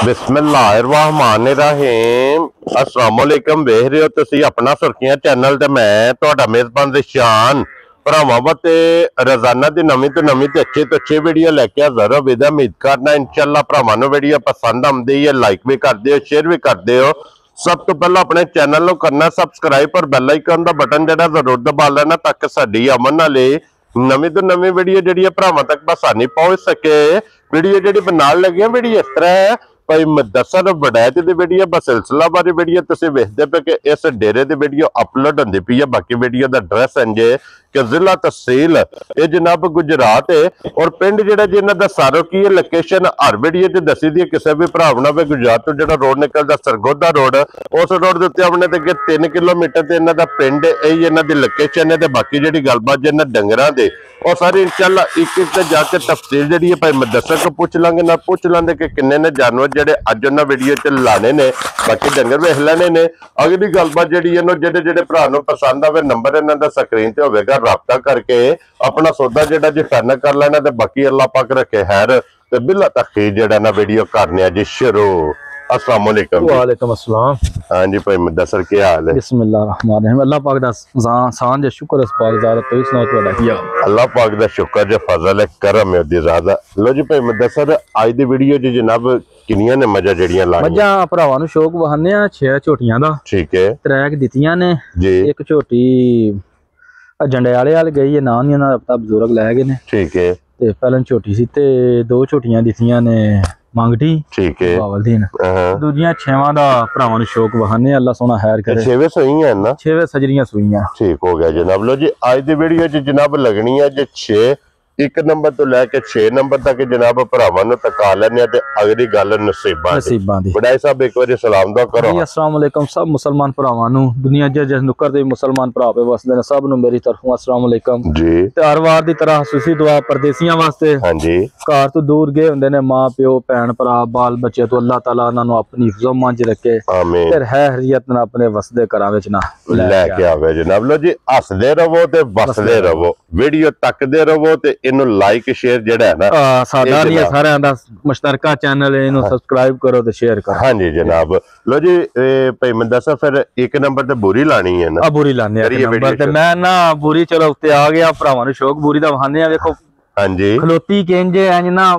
बिस्मिल्लाहिर्रहमानिर्रहीम अस्सलाम वालेकुम। वेख रहे हो तुसी अपना सुर्खियां चैनल ते मैं तुहाडा मेजबान रिशान भरावां ते रोजाना दी नवीं तो नवीं ते अच्छी वीडियो लेके हाज़र हो। विदा उम्मीद करना इंशाअल्लाह भरावां नूं वीडियो पसंद आउंदी है, लाइक भी करदे हो, शेयर भी करदे हो। सब तो पहला अपने चैनल नूं करना सबसक्राइब और बेल आइकन दा बटन जिहड़ा जरूर दबा लेना ताकि साडी अमन नाले नवीं तो नवीं वीडियो जिहड़ी भरावां तक बसानी पहुंच सके। वीडियो जिहड़ी बनाउण लगे वीडियो इस तरह है भाई मुदस्सर वड़ैत दी वीडियो बसिलसिला बारी वीडियो तुसीं वेखदे पे कि इस डेरे दी वीडियो अपलोड होंदी पई है। बाकी वीडियो दा एड्रैस इंजे कि जिला तहसील ये जनाब गुजरात है और पिंड जिहड़ा जिन्हां दा सारो की है लोकेशन हर वीडियो च दसी दी है। किसी भी भरा ना भी गुजरात तो जिहड़ा रोड निकलदा सरगोधा रोड उस रोड दे उत्ते अपने ते 3 किलोमीटर ते इन्हां दा पिंड है, इन्हां दी लोकेशन है। ते बाकी जिहड़ी गलबात जिन्हां डंगरां दे और सारी इंशाअल्लाह एक एक ते जाके तफसील जिहड़ी है भाई मुदस्सर को पूछ लांगे ना पूछ लांगे कि किन्ने ने जानवर जेडे अज उन्हां वीडियो च लाने ने। बाकी डंगर वेख लेने ने। अगली गलबात जिहड़ी है जेडे जेडे भरा नूं पसंद आवे नंबर इन्हां दा स्क्रीन ते होवेगा, राबता करके अपना सौदा जिहड़ा जी फाइनल कर लेना। ते बाकी अल्लाह पाक रखे खैर ते बिला तखीर जिहड़ा ना वीडियो करने जी शुरू। अस्सलाम वालेकुम। वालेकुम अस्सलाम। हाँ जी भाई मुदस्सर क्या हाल है? बिस्मिल्लाहिर्रहमानिर्रहीम। अल्लाह पाक दा सांझ है, शुक्र इस पाक दा। तो सुनाओ तुहाडा की हाल? अल्लाह पाक दा शुक्र जो फजल है करम है दी ज़्यादा। लो जी भाई मुदस्सर आज दी वीडियो जी जनाब किनियां ने मजा जड़ियां लाणियां? मजा भरावां नूं शौक वहाने आ 6 झोटियां दा। ठीक है। 3 दित्तियां ने जी। एक झोटी जंडियाले वाल गई है, नाम नहीं ना पता, बुजुर्ग लै गए ने। ठीक है। ते पहले झोटी सी ते 2 झोटियां दित्तियां ने मांगटी। ठीक है। बावलदीन दूजियां 6वां दा भरावां नूं शौक वहाने अल्लाह सोना खैर करे। 6वें सुईयां ना? 6वें सजरियां सुईयां। ठीक हो गया जनाब। लो जी आज दी वीडियो च जनाब लगनी है जे 6 1 नंबर तो लैके 6 नंबर तक जनाब भरावां नूं तका लैने ते अगली गल नसीबां दी। बड़ाई साहब एक बार सलाम दुआ करो। जी अस्सलाम वालेकुम सब मुसलमान भरावां नूं, दुनिया जिस नुक्कर ते मुसलमान भरा पे वसदे ने सब नूं मेरी तरफों अस्सलाम वालेकुम जी। ते हर वार दी तरह खसूसी दुआ परदेसियां वास्ते। हां जी। घर तो दूर गए हुंदे ने मां प्यो भैन भरा बाल बच्चे, तो अल्लाह ताला उन्हां नूं अपनी हिफ्ज़ो मान च रखे। आमीन। ते हरियत नाल अपने वसदे घरां विच ना लेके आवे जनाब। लो जी हसदे रहो ते वसदे रहो, वीडियो तकदे रहो ते इनू लाइक शेयर जेड़ा है ना साडा नहीं सारे दा मुश्तरका चैनल है, इनू सब्सक्राइब करो ते शेयर करो। हां जी जनाब। लो जी भाई मुदस्सर फिर 1 नंबर ते बुरी लानी है ना? बुरी लाने है नंबर ते मैं ना बुरी चलो उत्ते आ गया भरावां नूं शौक बुरी दा वहाने आ। देखो हां जी खलोती केंजे इंज ना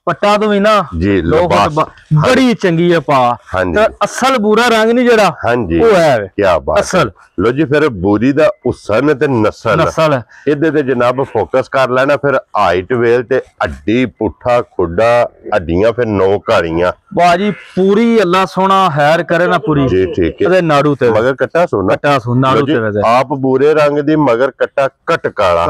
पट्टा तो भी ना जी बड़ी चंगी है पा। तो असल बुरा रंग नहीं जड़ा हां जी वो है क्या बात असल। लो जी फिर बुरी दा हुसन ते नस्ल इदे ते जनाब फोकस कर लेना। फिर हाइट वेल ते हड्डी पुठा खुडा हड्डियां फिर 9 कालियां बाजी पूरी अल्लाह सोना खैर करे ना पूरी जी। ठीक है। नाड़ू ते मगर कट्टा सोना नाड़ू ते वैसे आप बुरे रंग दी मगर कट्टा कट काला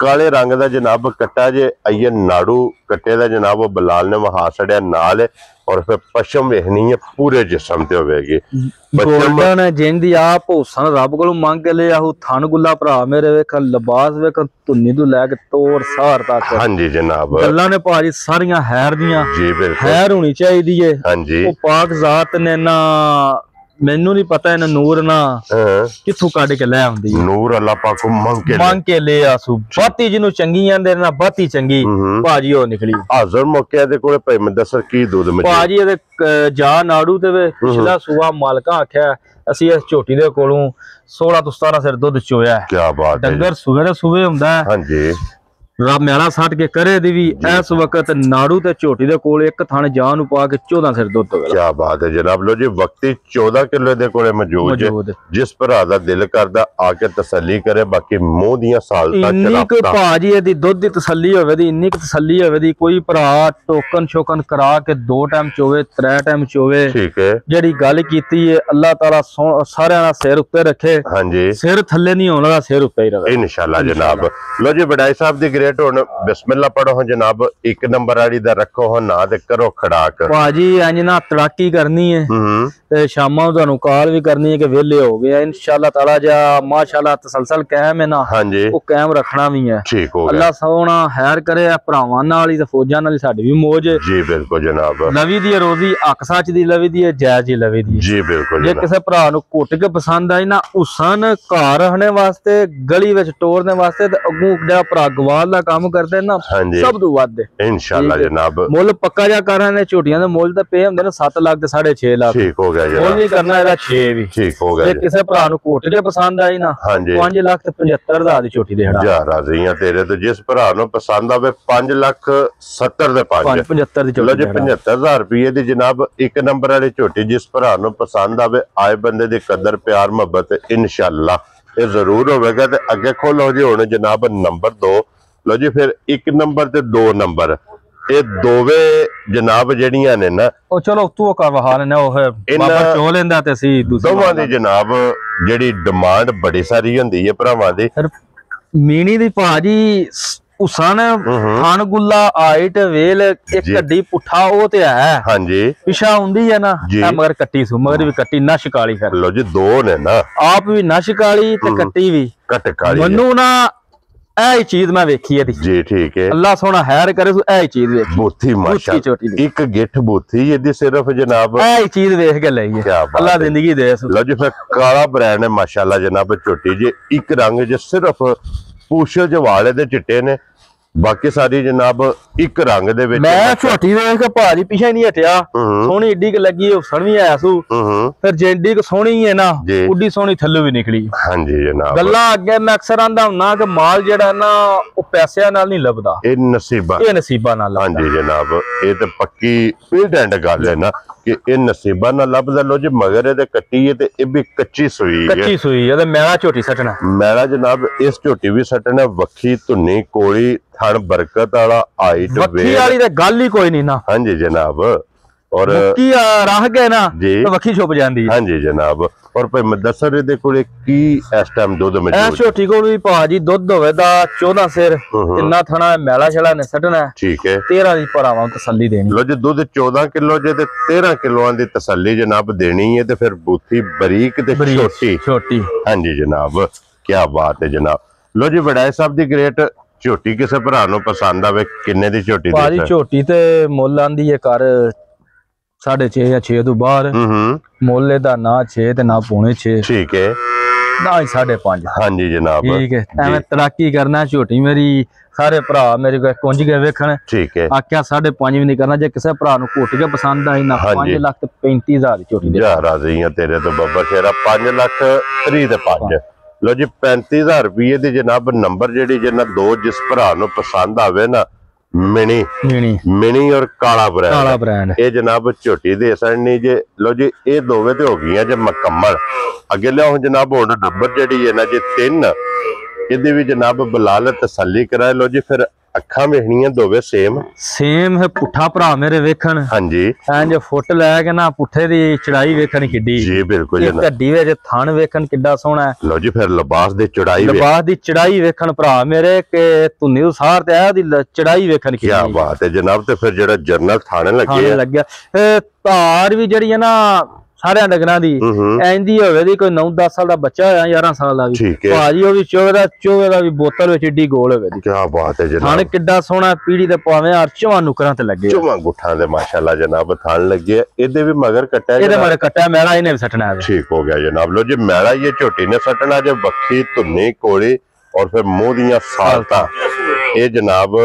काले रंग दा जनाब कट्टा जे आइए नाड़ू कट्टे दा जनाब बलाल ने वहा सड़िया नाल और फिर पशम वेखनी है पूरे जिस्म ते होवेगी गोल्डन जिंदी आप हुसन रब कोलों मांग के ले आहू थन गुला भरा मेरे वेख लिबास वेख धुन्नी तो लैके तोड़ सार तक। हां जी जनाब गल्लां ने भाजी सारियां हैर दियां जी बिल्कुल हैर होनी चाहिदी है। हां जी वो पाक जात ने ना मैनू नहीं पता इन्हें नूर ना किथों कड के ले आउंदी नूर अल्लाह पाक को मांग के ले आसू बाती जिन्नू चंगी आंदे ना बाती चंगी भाजी हो निकली। हाजर मौके दे कोले भाई मुदस्सर की दूध में भाजी ए जा नाड़ू ते पिछला सुआ मालका आख्या असी इस झोटी दे कोलों 16 तो 17 सिर दुध चोया है। क्या बात है। डंगर सुवेरे सुवे हुंदा है। हां जी रब मेला सट के करे दी भी इस वक्त नाड़ू ते झोटी दे कोल एक थन जान पा के 14 सिर दुध होवे। क्या बात है जनाब। लो जी वक्ती 14 किलो दे कोले मौजूद है। जिस भरा दा दिल करदा आके तसल्ली करे। बाकी मुंह दियां सालतां इन्नी कोई भाजी दी दुध दी तसल्ली होवे दी इन्नी तसल्ली होवे दी कोई भरा टोकन शोकन करा के 2 टाइम चोवे 3 टाइम चोवे। ठीक है। जेड़ी गल कीती है अल्लाह ताला सारेयां दा सिर उत्ते रखे। हां जी सिर थल्ले नहीं होना दा सिर उत्ते ही रहे इंशाअल्लाह जनाब। लो जी बड़ाई साहब दी बिस्मिल्लाह पढ़ो हो जनाब 1 नंबर वाली दा रखो हो ना ते करो खड़ाक भाजी इंज ना तड़ाकी करनी है ते शामा तुहानू कॉल भी करनी है कि वेले हो गया इंशाअल्लाह ताला जा माशाअल्लाह तसलसल कायम है ना। हां जी वो कायम रखना भी है। ठीक हो गया। अल्लाह सोना खैर करे भरावां नाल ही ते फौजां नाल साडी भी मौज है जी बिल्कुल जनाब। लवी दी रोजी हक सच दी लवी दी जायज ही लवी दी जी बिल्कुल। जे किसी भरा नू घुट के पसंद आई ना हुसन घर रखने वास्ते गली विच टोरने वास्ते ते अगू जेड़ा भरा गवाल दा वाला काम करते ना सब तो वध इंशाल्लाह जनाब मुल पक्का जा कर रहे ने झोटियां दे मुल ते पे हुंदे ने 7 लाख ते 6.5 लाख ठीक हो गया जनाब मुल नहीं करना एदा 6 भी ठीक हो गया जे किसे भरा नु घोट के पसंद आई ना 5 लाख ते 75,000 दी झोटी दे जा राजी हां तेरे तो जिस भरा नु पसंद आवे 5 लाख 70 दे 5 75 दी लो जी 75,000 रुपये दी जनाब एक नंबर वाली झोटी जिस भरा नु पसंद आवे आए बंदे दी कदर प्यार मोहब्बत इंशाल्लाह ये जरूर होवेगा ते अगे खोलो जी हुण जनाब नंबर 2 लो जी फिर 1 नंबर ते 2 नंबर ये दोवे जनाब जड़ियां ने ना ओ चलो तू कर वहा ने ओ है बाबा चो लेंदा ते सी दूसरी दोवां दी जनाब जेड़ी डिमांड बड़ी सारी हुंदी है भरावां दी मीनी दी भाजी उसान खान गुल्ला आइट वेल एक कड्डी पुठा ओ ते है हां जी पिछा हुंदी है ना मगर कट्टी सु मगर भी कट्टी नश काली फिर लो जी दो ने ना आप भी नश काली ते कट्टी भी कट काली मनु ना ऐ चीज मैं वेखी है जी ठीक है अल्लाह सोना हैर करे तू ऐ चीज वेखी बूथी माशाअल्लाह एक गिठ बूथी ये सिर्फ जनाब ऐ चीज वेख के लई है अल्लाह जिंदगी दे लो जी फिर काला ब्रांड है माशाअल्लाह जनाब छोटी जी एक रंग जो सिर्फ पूछल जवाले दे चिट्टे ने बाकी सारी जनाब एक रंग दे विच मैं छोटी वेख के भाजी पीछे नहीं हटिया सोहनी ईडी के लगी हुसन भी आया सु फिर जेडी को सोहनी है ना उडी सोहनी थल्लू भी निकली हां जी जनाब गल्ला अगे मैं अक्सर आंदा हुना कि माल जेड़ा ना ओ पैसिਆਂ नाल नहीं लभदा ए नसीबा नाल हां जी जनाब ये ते पक्की पीड एंड गल है ना कि ए नसीबा नाल लभदा लो जी मगर ए कट्टी है ते ए भी कच्ची सुई है ते मैला झोटी सटना मैला जनाब इस झोटी भी सटना वखी धुनी कोली थन बरकत वाला हाइट वखी वाली ते गल ही कोई नहीं ना हां जी जनाब और की रह गए ना तो वखी छुप जांदी हां जी जनाब और भाई मुदस्सर दे कोले की इस टाइम दूध में ए छोटी को भी भाजी दूध होवे दा 14 सिर किन्ना थना मैला छला ने सटना ठीक है 13 दी भरावां तसल्ली देनी लो जी दूध 14 किलो जे ते 13 किलोआं दी तसल्ली जनाब देनी है ते फिर बूथी बारीक ते छोटी हां जी जनाब क्या बात है जनाब लो जी वडाई साहब दी ग्रेट झोटी किसे भरा नु पसंद आवे किन्ने दी झोटी भाजी झोटी ते मुੱਲ आंदी है कर 6.5 या 6 तो बाहर मुੱਲ दा ना 6 ते ना 5.5 ठीक है ना 5.5 हां जी जनाब ठीक है एवें तराकी करना झोटी मेरी सारे भरा मेरे को कुंज के वेखण ठीक है आख्या 5.5 भी नहीं करना जे किसे भरा नु घोट के पसंद आई ना 5 लाख ते 35,000 दी झोटी दे जा राजी है तेरे तो बाबा शेरा 5 लाख 3 ते 5 लो जी 35,000 रुपये दी जनाब नंबर जेडी जना दो जिस भरा नु पसंद आवे ना मिनी और काला ब्रांड ये जनाब झोटी दे सड़नी जे लो जी ये दोवे ते हो गई जे मुकम्मल अगे लिया जनाब हुण नंबर जेडी है ना जे 3 इहदी भी जनाब बलाल तसल्ली कराए लो जी फिर अखा वेखनियां दोवे सेम है पुठा भरा मेरे वेखण हां जी इंज फुट लै के ना पुठे दी चढ़ाई वेखण किड्डी जी बिल्कुल जनाब गड्डी विच थान वेखण किड्डा सोहना है लो जी फिर लिबास दी चढ़ाई वेखण भरा मेरे के धुनी तो सार ते आ दी चढ़ाई वेखण की क्या बात है जनाब ते फिर जेड़ा जर्नल थाने लगे धार भी जेड़ी है ना सारे डगरां दी इंदी होवे दी कोई 9-10 साल दा बच्चा होया 11 साल दा भी भाजी ओ भी चोवे दा भी बोतल विच ईडी गोल होवे दी क्या बात है जनाब थाने किड्डा सोहना पीढ़ी ते पावे और चवा नुकरां ते लगे चवा गुठा दे माशाल्लाह जनाब थान लगे इदे भी मगर कट्टा है इदे मगर कट्टा मैला इने भी सटना है ठीक हो गया जनाब लो जी मैला ये झोटी ने सटना जे बखी धुनी कोली और फिर मुंह दियां सालता ये जनाब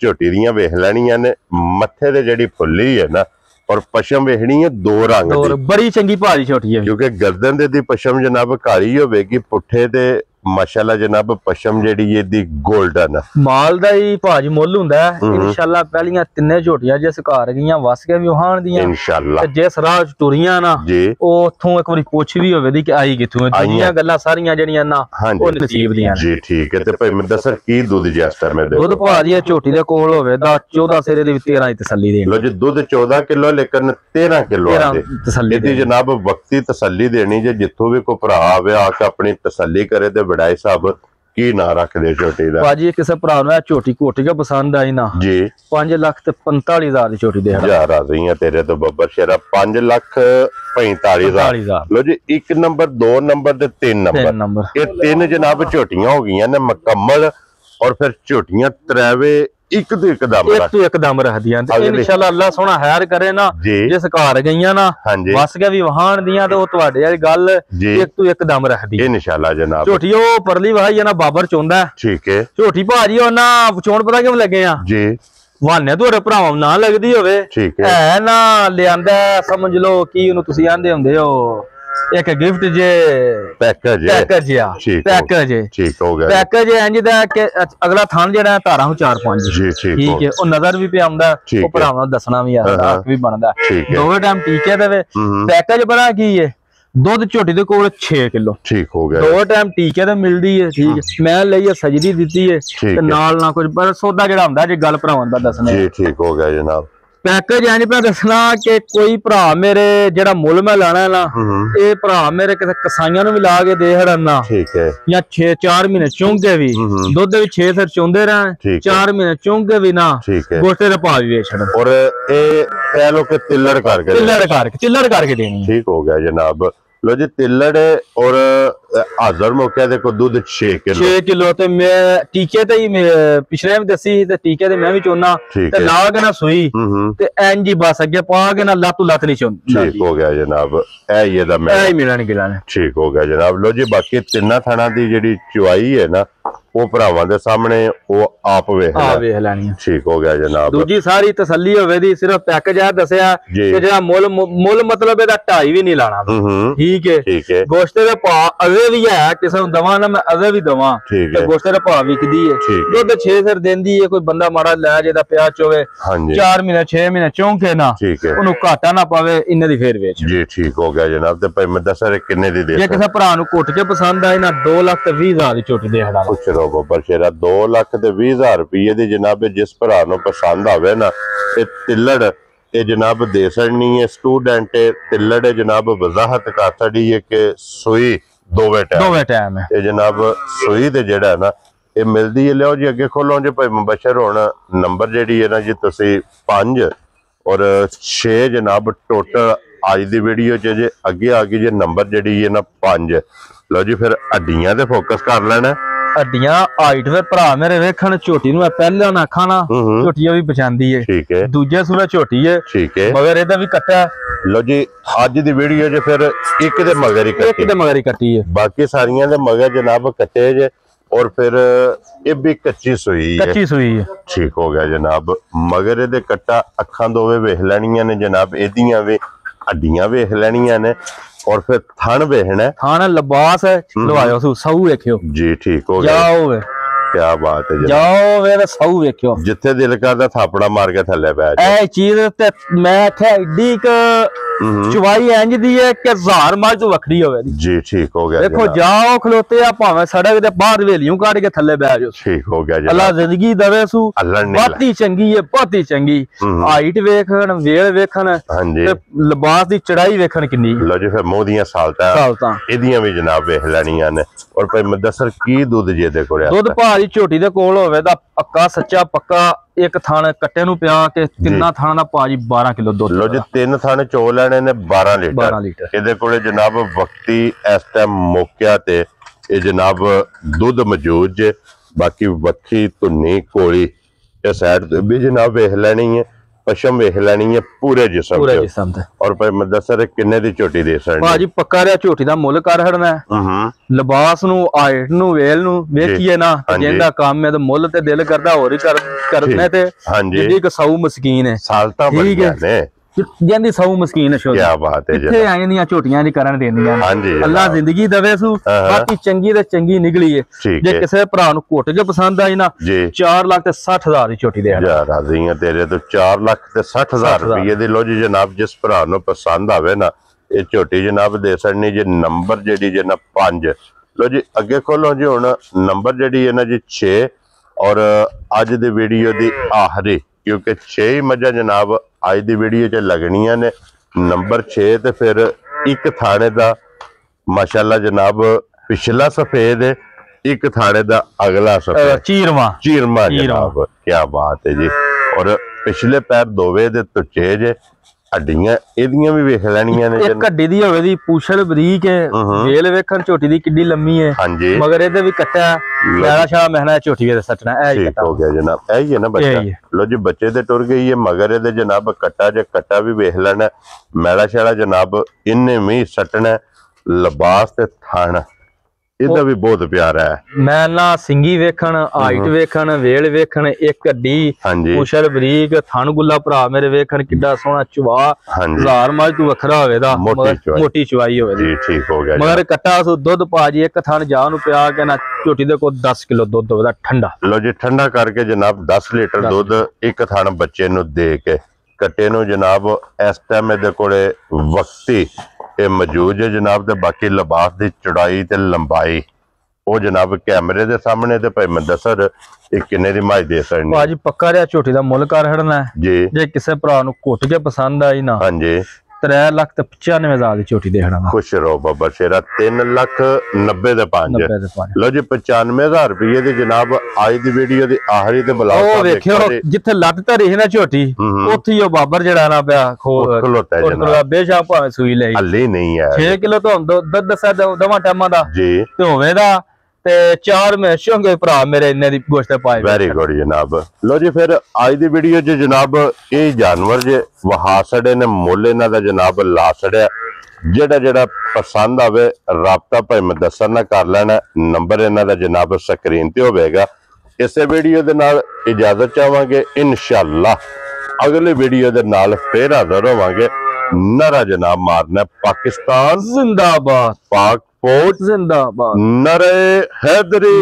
झोटी दियां वेख लैणियां ने मत्थे ते जेडी फुल्ली है ना और पशम वेखनी है 2 रंग दी बड़ी चंगी भारी छोटी है क्योंकि गर्दन दे दी पशम जनाब काली होवेगी पुठे ते माशाल्लाह जनाब पशम जेडी ये दी गोल्डन माल दा ही भाजी मुੱਲ हुंदा है इंशाल्लाह पहलियां तिन्ने झोटियां जिस घर गईयां वस के भी वहां दियां इंशाल्लाह ते जिस राह टुरियां ना ओ उथों एक बारी पुछ भी होवे दी कि आई किथों है दुनिया गल्लां सारियां जड़ियां ना ओ नसीब दियां जी ठीक है ते भाई मुदस्सर की दूध जस्टर में दे दूध भाजी झोटी दे कोल होवे दा 14 सिरे दी 13 दी तसल्ली देनी लो जी दूध 14 किलो लेकिन 13 किलो तसल्ली दी जनाब वक्ती तसल्ली देनी जे जिथों भी को भरा आवे आके अपनी तसल्ली करे ते वडाई साहब की ना रख दे झोटी दा भाजी किसे भरा नु झोटी कोटी के पसंद आई ना जी 5 लाख ते 45,000 दी झोटी दे जा राजी है तेरे तो बब्बर शेरा 5 लाख 45,000 लो जी 1 नंबर 2 नंबर ते 3 नंबर ये 3 जनाब झोटियां हो गई ने मुकम्मल और फिर झोटियां त्रैवे ਇੱਕ ਤੋਂ ਇੱਕਦਮ ਰੱਖਦੀਆਂ ਤੇ ਇਨਸ਼ਾਅੱਲਾ ਅੱਲਾਹ ਸੋਹਣਾ ਹੈਰ ਕਰੇ ਨਾ ਜਿਸ ਘਰ ਗਈਆਂ ਨਾ ਵਸ ਕੇ ਵੀ ਵਹਾਣ ਦੀਆਂ ਤੇ ਉਹ ਤੁਹਾਡੇ ਵਾਲੀ ਗੱਲ ਇੱਕ ਤੋਂ ਇੱਕਦਮ ਰੱਖਦੀ ਇਨਸ਼ਾਅੱਲਾ ਜਨਾਬ। ਝੋਟੀ ਉਹ ਪਰਲੀ ਵਾਹੀ ਨਾ ਬਾਬਰ ਚੋਂਦਾ, ਠੀਕ ਹੈ ਝੋਟੀ ਭਾਜੀ ਉਹ ਨਾ ਚੋਣ ਪਤਾ ਕਿਵੇਂ ਲੱਗੇ ਆ ਜੀ ਵਾਨੇ ਤੁਹਾਡੇ ਭਰਾਵਾਂ ਨਾ ਲੱਗਦੀ ਹੋਵੇ ਹੈ ਨਾ ਲਿਆਂਦਾ ਸਮਝ ਲਓ ਕੀ ਉਹਨੂੰ ਤੁਸੀਂ ਆਂਦੇ ਹੁੰਦੇ ਹੋ ਇੱਕ ਗਿਫਟ ਜੇ ਪੈਕੇਜ ਆ ਠੀਕ ਹੋ ਗਿਆ ਪੈਕੇਜ ਇੰਜ ਦਾ ਕਿ ਅਗਲਾ ਥਣ ਜਿਹੜਾ ਧਾਰਾਂ ਨੂੰ 4-5 ਜੀ ਠੀਕ ਹੈ ਉਹ ਨਜ਼ਰ ਵੀ ਪਿਆ ਆਉਂਦਾ ਉਹ ਭਰਾਵਾਂ ਨੂੰ ਦੱਸਣਾ ਵੀ ਆ ਵੀ ਬਣਦਾ ਦੋਵੇਂ ਟਾਈਮ ਟੀਕੇ ਦੇਵੇ ਪੈਕੇਜ ਬਣਾ ਕੀ ਹੈ ਦੁੱਧ ਝੋਟੀ ਦੇ ਕੋਲ 6 ਕਿਲੋ ਠੀਕ ਹੋ ਗਿਆ ਦੋ ਟਾਈਮ ਟੀਕੇ ਤੇ ਮਿਲਦੀ ਹੈ ਠੀਕ ਹੈ ਮੈਂ ਲਈ ਸਜਦੀ ਦਿੱਤੀ ਹੈ ਤੇ ਨਾਲ ਨਾ ਕੁਝ ਪਰ ਸੌਦਾ ਜਿਹੜਾ ਹੁੰਦਾ ਜੇ ਗੱਲ ਭਰਾਵਾਂ ਦਾ ਦੱਸਣਾ ਜੀ ਠੀਕ ਹੋ ਗਿਆ ਜਨਾਬ। ਪੈਕੇਜ ਐਂ ਪਿਆ ਦੱਸਣਾ ਕਿ ਕੋਈ ਭਰਾ ਮੇਰੇ ਜਿਹੜਾ ਮੁੱਲ ਮੈਂ ਲਾਣਾ ਨਾ ਇਹ ਭਰਾ ਮੇਰੇ ਕਿਸੇ ਕਸਾਈਆਂ ਨੂੰ ਵੀ ਲਾ ਕੇ ਦੇ ਹੜਨਾ ਠੀਕ ਹੈ ਜਾਂ 4 ਮਹੀਨੇ ਚੁੰਗੇ ਵੀ ਦੁੱਧ ਵੀ 6 ਸਿਰ ਚੁੰਦੇ ਰਹਿਣ 4 ਮਹੀਨੇ ਚੁੰਗੇ ਵੀ ਨਾ ਗੋਸ਼ਤੇ ਦੇ ਭਾਅ ਵੀ ਵੇਚਣ ਔਰ ਇਹ ਕਹਿ ਲੋ ਕਿ ਤਿੱਲੜ ਕਰਕੇ ਦੇਣੀ ਠੀਕ ਹੋ ਗਿਆ ਜਨਾਬ। लो जी तिल्लड़ और हाजर मौके दे को दूध 6 किलो ते मैं टीके ते ही पिछले में दसी ते टीके ते मैं भी चोना ते ला के ना सुई ते एनजी बस अगे पा के ना लत नहीं चोन ठीक हो गया जनाब। ए ये दा मैं मिलन गिलन ठीक हो गया जनाब। लो जी बाकी तिन्ना थाना दी जेडी चुआई है ना वो भरावां दे सामने वो आप वेख लैनी ठीक हो गया जनाब। दूजी सारी तसल्ली होवे दी सिर्फ पैकेज है दसया कि जेड़ा मुल मतलब एदा 2.5 भी नहीं लाना ठीक है गोश्ते दे भाव अवे भी है किसे नु दवा ना मैं अवे भी दवा ते गोश्ते दे भाव विकदी है दुध 6 सिर देंदी है कोई बंदा माड़ा ले जेदा प्याज चोवे 4 महीने 6 महीने चौंके ना ओनु घाटा ना पावे इन्ने दी फेर वेच जी ठीक हो गया जनाब। ते भाई मैं दस किन्ने दी दे जे किसे भरा नु घुट के पसंद आए ना 2,20,000 दी छोटी दे हड़ा कुछ बब्बर शेरा 2,20,000 रुपये दी जनाब जिस भरा नु पसंद आवे ना ते तिल्लड़ ये जनाब दे सकनी है स्टूडेंट तिल्लड़ जनाब वजाहत कर छड़ी है कि सुई दोवे टाइम है ये जनाब सुई ते जेड़ा ना ये मिलदी है। लियो जी अगे खोलो जी भाई मुबशर हुण नंबर जेड़ी है ना जी तुसी 5 और 6 जनाब टोटल आज दी वीडियो च जे अगे आ गई जे नंबर जेड़ी है ना 5 लो जी फिर हड्डियां ते फोकस कर लेना हड्डियां हाइट वे भरा मेरे वेखण झोटी नु पहले ना खाना झोटियां भी पछांदी है ठीक है दूजे सूरा झोटी है ठीक है मगर एदा भी कट्टा लो जी आज दी वीडियो जे फिर एक दे मगर ही कट्टी है बाकी सारियां दे मगर जनाब कट्टे जे और फिर ये भी कच्ची सुई है ठीक हो गया जनाब। मगर दे कट्टा अखां दोवे वेख लैणियां ने जनाब एदियां वे हड्डियां वेख लैणियां ने और फिर थान वेखना है थान लिबास है लवायो सऊ वेखियो जी ठीक हो गया जाओ वे क्या बात है जाओ वे सऊ वेखियो जिथे दिल करदा थापड़ा मार के थल्ले बैठ ए चीज ते मैं आख्या एडी चुवाई इंज दी है कि 1000 मज तो वखरी होवे जी ठीक हो गया। देखो जाओ खलोते आ भावे सड़क दे बाहर वेलियों काट के थल्ले बैठ जाओ ठीक हो गया। अल्लाह जिंदगी दवे सु बहुत ही चंगी है बहुत ही चंगी हाइट वेखण वेल वेखण ते लिबास दी चढ़ाई वेखण किन्नी लो जी फिर मुंह दियां सालतां एदियां भी जनाब वेख लैणियां ने और भाई मुदस्सर की दूध जे दे कोल दूध भारी झोटी दे कोल होवे दा पक्का सच्चा पक्का एक थान कट्टे नु पिया के तिन्ना थाना दा भाजी 12 किलो दूध लो जी 3 थाने चो लेने ने 12 लीटर इहदे कोले जनाब वक्ती इस टाइम मौके ते ये जनाब दूध मौजूद जे बाकी वक्की धुन्नी कोली ये साइड ते भी जनाब वेख लेनी है पशम वेख लेनी है पूरे जिस्म ते और भाई मुदस्सर किन्ने दी झोटी दे सकनी भाजी पक्का रे झोटी दा मुल कर हड़ना लिबास नु हाइट नु वेल नु वेखिए ना जिंदा काम है तो मुल ते दिल करदा और ही करने ते जिंदी क सऊ मस्कीन है सालता बन गए ने जिंदी सऊ मस्कीन है क्या बात है इत्थे आई दी झोटियां दी करन देंदियां अल्लाह जिंदगी दवे सु बाकी चंगी ते चंगी निकली है जे किसे भरा नु घुट के पसंद आई ना 4,60,000 दी झोटी दे जा राजी है तेरे तो 4,60,000 रुपये दी लो जी जनाब जिस भरा नु पसंद आवे ना ये झोटी जनाब दे सकनी जे नंबर जेडी जे ना 5 लो जी अगे खोलो जी हुण नंबर जेडी है ना जी 6 और अज दी वीडियो दी आखिरी क्योंकि 6 ही मजा जनाब आज दी वीडियो च लगनियां ने नंबर 6 ते फिर एक थाने दा माशाल्लाह जनाब पिछला सफेद है एक थाने दा अगला सफेद चीरमा जनाब क्या बात है जी और पिछले पैर दोवे दे तुचे जे ਹੱਡੀਆਂ ਇਹਦੀਆਂ ਵੀ ਵੇਖ ਲੈਣੀਆਂ ਨੇ ਇੱਕ ਹੱਡੀ ਦੀ ਹੋਵੇ ਦੀ ਪੂਛਲ ਬਰੀਕ ਹੈ ਵੇਲ ਵੇਖਣ ਝੋਟੀ ਦੀ ਕਿੱਡੀ ਲੰਮੀ ਹੈ ਹਾਂਜੀ ਮਗਰ ਇਹਦੇ ਵੀ ਕੱਟਾ ਲੈਣਾ ਛਾਲਾ ਮਹਿਣਾ ਝੋਟੀ ਦੇ ਸੱਟਣਾ ਇਹ ਹੀ ਠੀਕ ਹੋ ਗਿਆ ਜਨਾਬ ਇਹ ਹੀ ਹੈ ਨਾ ਬੱਚਾ ਲੋ ਜੀ ਬੱਚੇ ਦੇ ਟੁਰ ਗਈ ਹੈ ਮਗਰ ਇਹਦੇ ਜਨਾਬ ਕੱਟਾ ਜੇ ਕੱਟਾ ਵੀ ਵੇਖ ਲੈਣਾ ਮੈਲਾ ਛਾਲਾ ਜਨਾਬ ਇੰਨੇ ਵੀ ਸੱਟਣਾ ਲਿਬਾਸ ਤੇ ਥਣ ਇਹਦਾ ਵੀ ਬਹੁਤ ਪਿਆਰਾ ਹੈ ਮੈਂ ਨਾ ਸਿੰਗੀ ਵੇਖਣ ਹਾਈਟ ਵੇਖਣ ਵੇਲ ਵੇਖਣ ਇੱਕ ਹੱਡੀ ਪੂਛਲ ਬਰੀਕ ਥਣ ਗੁੱਲਾ ਭਰਾ ਮੇਰੇ ਵੇਖਣ ਕਿੱਡਾ ਸੋਹਣਾ ਚਵਾ ਹਜ਼ਾਰ ਮੱਝ ਤੂੰ ਵੱਖਰਾ ਹੋਵੇ ਦਾ ਮੋਟੀ ਚਵਾਈ ਹੋਵੇ ਜੀ ਠੀਕ ਹੋ ਗਿਆ ਮਗਰ ਕੱਟਾ ਸੋ ਦੁੱਧ ਪਾ ਜੀ ਇੱਕ ਥਣ ਜਾ ਨੂੰ ਪਿਆ ਕੇ ਨਾ ਝੋਟੀ ਦੇ ਕੋਲ 10 ਕਿਲੋ ਦੁੱਧ ਹੋਵੇ ਠੰਡਾ ਲੋ ਜੀ ਠੰਡਾ ਕਰਕੇ ਜਨਾਬ 10 ਲੀਟਰ ਦੁੱਧ ਇੱਕ ਥਣ ਬੱਚੇ ਨੂੰ ਦੇ ਕੇ ਕੱਟੇ ਨੂੰ ਜਨਾਬ ਇਸ ਟਾਈਮ ਇਹਦੇ ਕੋਲੇ ਵਕਤੀ ਇਹ ਮੌਜੂਦ ਹੈ ਜਨਾਬ ਤੇ ਬਾਕੀ ਲਿਬਾਸ ਦੀ ਚੌੜਾਈ ਤੇ ਲੰਬਾਈ ਉਹ ਜਨਾਬ ਕੈਮਰੇ ਦੇ ਸਾਹਮਣੇ ਤੇ ਭਾਈ ਮੈਂ ਦੱਸਰ ਇਹ ਕਿੰਨੇ ਦੀ ਮੱਝ ਦੇ ਸਕਣੀ ਭਾਜੀ ਪੱਕਾ ਰਿਆ ਝੋਟੀ ਦਾ ਮੁੱਲ ਕਰ ਹੜਨਾ ਜੀ ਜੇ ਕਿਸੇ ਭਰਾ ਨੂੰ ਘੁੱਟ ਕੇ ਪਸੰਦ ਆਈ ਨਾ ਹਾਂਜੀ 3,95,000 ਦੀ ਝੋਟੀ ਦੇ ਹੜਨਾ ਖੁਸ਼ ਰਹੋ ਬਾਬਾ ਸ਼ੇਰਾ 3,90,000 ਦੇ 5 ਲੋ ਜੀ 95,000 ਰੁਪਏ ਦੀ ਜਨਾਬ ਅੱਜ ਦੀ ਵੀਡੀਓ ਦੀ ਆਖਰੀ ਤੇ ਬੁਲਾਓ ਉਹ ਵੇਖਿਓ ਜਿੱਥੇ ਲੱਤ ਧਰੀ ਨਾ ਝੋਟੀ ਉੱਥੇ ਉਹ ਬਾਬਰ ਜਿਹੜਾ ਨਾ ਪਿਆ ਖਲੋਤਾ ਜਨਾਬ ਬੇਸ਼ੱਕ ਭਾਵੇਂ ਸੂਈ ਲਈ ਹੱਲੇ ਨਹੀਂ ਹੈ 6 ਕਿਲੋ ਤੋਂ ਦੁੱਧ ਦੱਸਿਆ ਦਵਾਂ ਟਾਈਮਾਂ ਦਾ ਜੀ ਤੇ ਹੋਵੇ ਦਾ ਤੇ 4 ਮੈਸ਼ੋਂਗੇ ਭਰਾ ਮੇਰੇ ਇੰਨੇ ਦੀ ਗੋਸ਼ਤ ਪਾਏ ਵੈਰੀ ਗੁੱਡ ਜਨਾਬ ਲੋ ਜੀ ਫਿਰ ਅੱਜ ਦੀ ਵੀਡੀਓ 'ਚ ਜਨਾਬ ਇਹ ਜਾਨਵਰ ਜੇ ਵਹਾ ਛੜੇ ਨੇ ਮੁੱਲ ਇਹਨਾਂ ਦਾ ਜਨਾਬ ਲਾ ਛੜਿਆ ਜਿਹੜਾ ਪਸੰਦ ਆਵੇ ਰਾਬਤਾ ਭਾਈ ਮੈਂ ਦੱਸਣਾ ਕਰ ਲੈਣਾ ਨੰਬਰ ਇਹਨਾਂ ਦਾ ਜਨਾਬ ਸਕਰੀਨ ਤੇ ਹੋਵੇਗਾ ਇਸੇ ਵੀਡੀਓ ਦੇ ਨਾਲ ਇਜਾਜ਼ਤ ਚਾਹਾਂਗੇ ਇਨਸ਼ਾਅੱਲਾ ਅਗਲੇ ਵੀਡੀਓ ਦੇ ਨਾਲ ਫੇਰ ਹਾਜ਼ਰ ਹੋਵਾਂਗੇ ਨਾਰਾ ਜਨਾਬ ਮਾਰਨਾ ਪਾਕਿਸਤਾਨ ਜ਼ਿੰਦਾਬਾਦ ਪਾਕ फौज जिंदाबाद नरे हैदरी